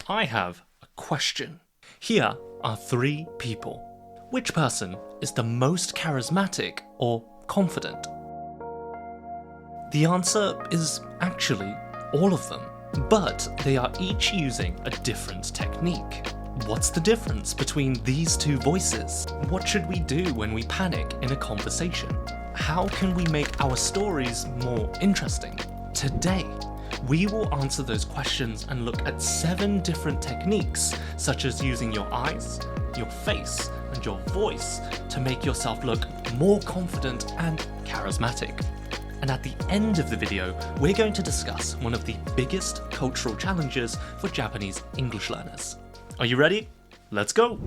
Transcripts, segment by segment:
I have a question. Here are 3 people. Which person is the most charismatic or confident? The answer is actually all of them, but they are each using a different technique. What's the difference between these 2 voices? What should we do when we panic in a conversation? How can we make our stories more interesting? Today, we will answer those questions and look at 7 different techniques, such as using your eyes, your face, and your voice to make yourself look more confident and charismatic. And at the end of the video, we're going to discuss one of the biggest cultural challenges for Japanese English learners. Are you ready? Let's go!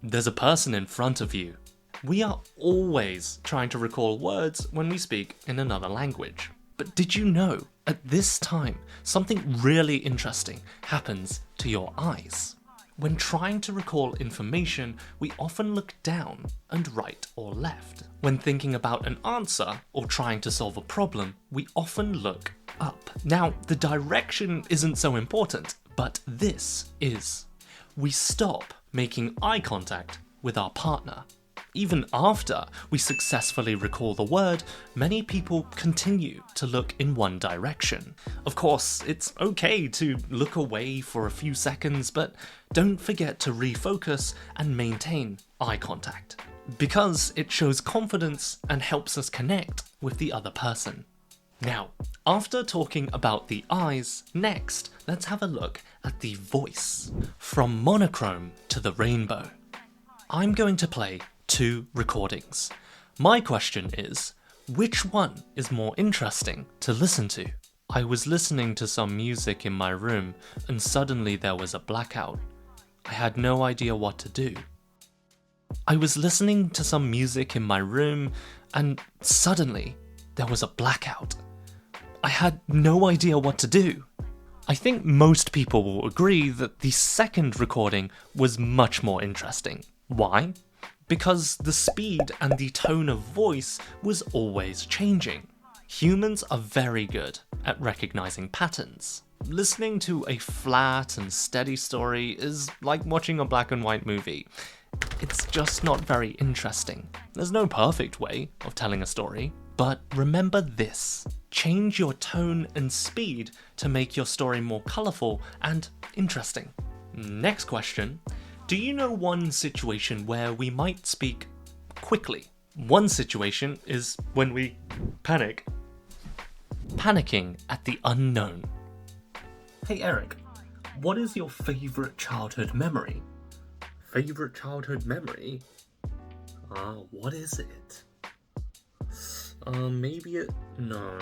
There's a person in front of you. We are always trying to recall words when we speak in another language. But did you know, at this time, something really interesting happens to your eyes? When trying to recall information, we often look down and right or left. When thinking about an answer or trying to solve a problem, we often look up. Now, the direction isn't so important, but this is. We stop making eye contact with our partner. Even after we successfully recall the word, many people continue to look in one direction. Of course, it's okay to look away for a few seconds, but don't forget to refocus and maintain eye contact, because it shows confidence and helps us connect with the other person. Now, after talking about the eyes, next, let's have a look at the voice. From monochrome to the rainbow. I'm going to play 2 recordings. My question is, which one is more interesting to listen to? I was listening to some music in my room and suddenly there was a blackout. I had no idea what to do. I was listening to some music in my room and suddenly there was a blackout. I had no idea what to do. I think most people will agree that the second recording was much more interesting. Why? Because the speed and the tone of voice was always changing. Humans are very good at recognizing patterns. Listening to a flat and steady story is like watching a black and white movie. It's just not very interesting. There's no perfect way of telling a story. But remember this, change your tone and speed to make your story more colorful and interesting. Next question. Do you know one situation where we might speak quickly? One situation is when we panic. Panicking at the unknown. Hey Eric, what is your favorite childhood memory? Favorite childhood memory? What is it? No.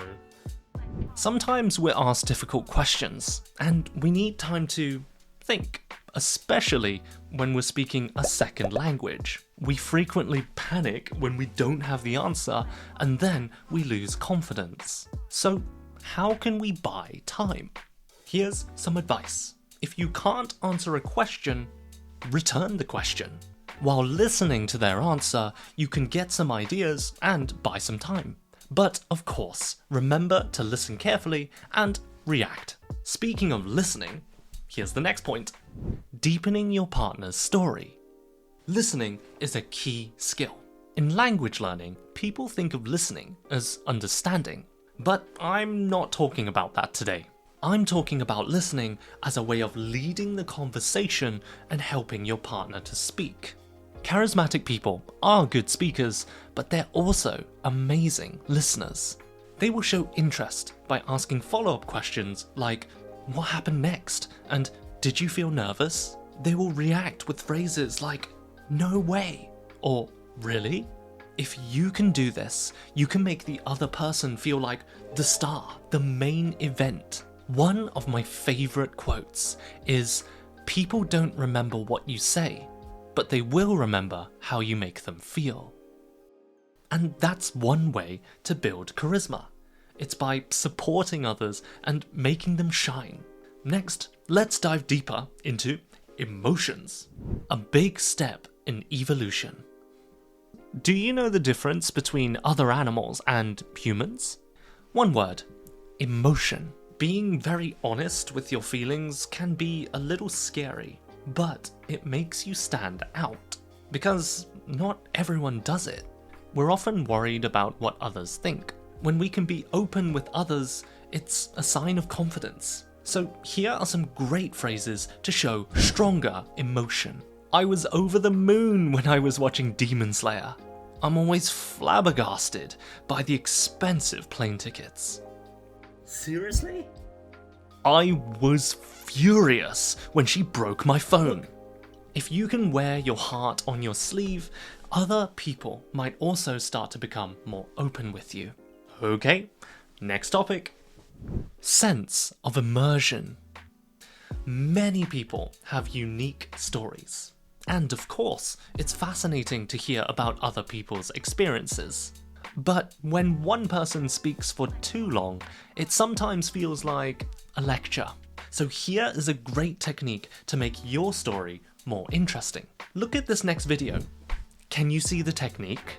Sometimes we're asked difficult questions, and we need time to think. Especially when we're speaking a second language. We frequently panic when we don't have the answer, and then we lose confidence. So, how can we buy time? Here's some advice. If you can't answer a question, return the question. While listening to their answer, you can get some ideas and buy some time. But of course, remember to listen carefully and react. Speaking of listening, here's the next point. Deepening your partner's story. Listening is a key skill. In language learning, people think of listening as understanding. But I'm not talking about that today. I'm talking about listening as a way of leading the conversation and helping your partner to speak. Charismatic people are good speakers, but they're also amazing listeners. They will show interest by asking follow-up questions like, what happened next? And did you feel nervous? They will react with phrases like, no way, or really? If you can do this, you can make the other person feel like the star, the main event. One of my favorite quotes is, people don't remember what you say, but they will remember how you make them feel. And that's one way to build charisma. It's by supporting others and making them shine. Next, let's dive deeper into emotions, a big step in evolution. Do you know the difference between other animals and humans? One word, emotion. Being very honest with your feelings can be a little scary, but it makes you stand out, because not everyone does it. We're often worried about what others think. When we can be open with others, it's a sign of confidence. So here are some great phrases to show stronger emotion. I was over the moon when I was watching Demon Slayer. I'm always flabbergasted by the expensive plane tickets. Seriously? I was furious when she broke my phone. If you can wear your heart on your sleeve, other people might also start to become more open with you. Okay, next topic. Sense of immersion. Many people have unique stories. And of course, it's fascinating to hear about other people's experiences. But when one person speaks for too long, it sometimes feels like a lecture. So here is a great technique to make your story more interesting. Look at this next video. Can you see the technique?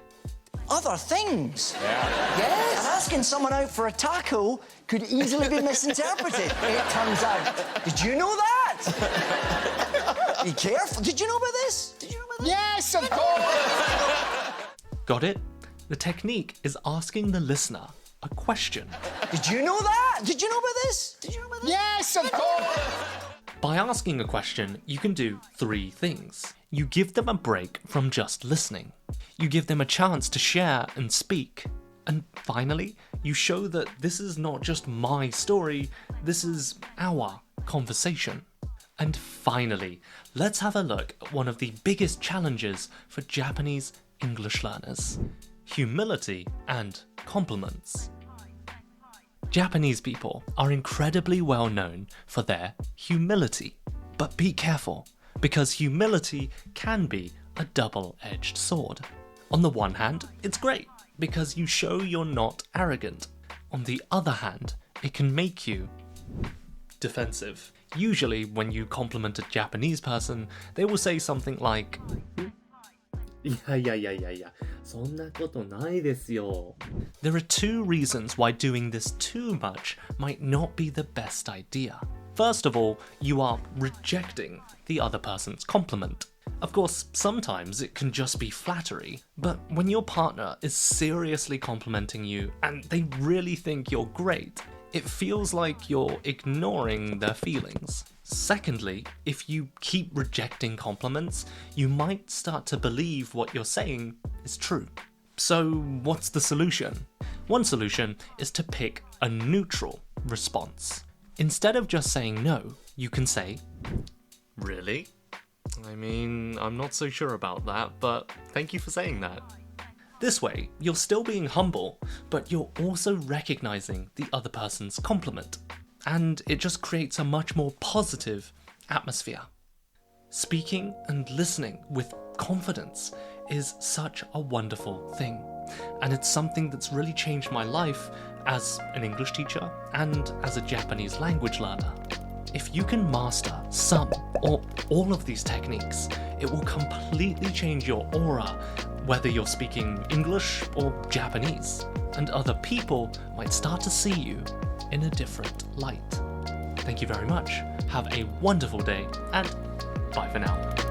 Other things. Yes. And asking someone out for a taco could easily be misinterpreted, it turns out. Did you know that? Be careful. Did you know about this? Yes, of course. Got it? The technique is asking the listener a question. Did you know that? Did you know about this? Yes, of course. By asking a question, you can do 3 things. You give them a break from just listening. You give them a chance to share and speak. And finally, you show that this is not just my story, this is our conversation. And finally, let's have a look at one of the biggest challenges for Japanese English learners: humility and compliments. Japanese people are incredibly well known for their humility. But be careful, because humility can be a double-edged sword. On the one hand, it's great, because you show you're not arrogant. On the other hand, it can make you defensive. Usually, when you compliment a Japanese person, they will say something like, いやいやいやいやいや、そんなことないですよ。 There are 2 reasons why doing this too much might not be the best idea. First of all, you are rejecting the other person's compliment. Of course, sometimes it can just be flattery, but when your partner is seriously complimenting you and they really think you're great, it feels like you're ignoring their feelings. Secondly, if you keep rejecting compliments, you might start to believe what you're saying is true. So what's the solution? One solution is to pick a neutral response. Instead of just saying no, you can say, "Really? I mean, I'm not so sure about that, but thank you for saying that." This way, you're still being humble, but you're also recognizing the other person's compliment. And it just creates a much more positive atmosphere. Speaking and listening with confidence is such a wonderful thing. And it's something that's really changed my life as an English teacher and as a Japanese language learner. If you can master some or all of these techniques, it will completely change your aura, whether you're speaking English or Japanese, and other people might start to see you in a different light. Thank you very much. Have a wonderful day, and bye for now.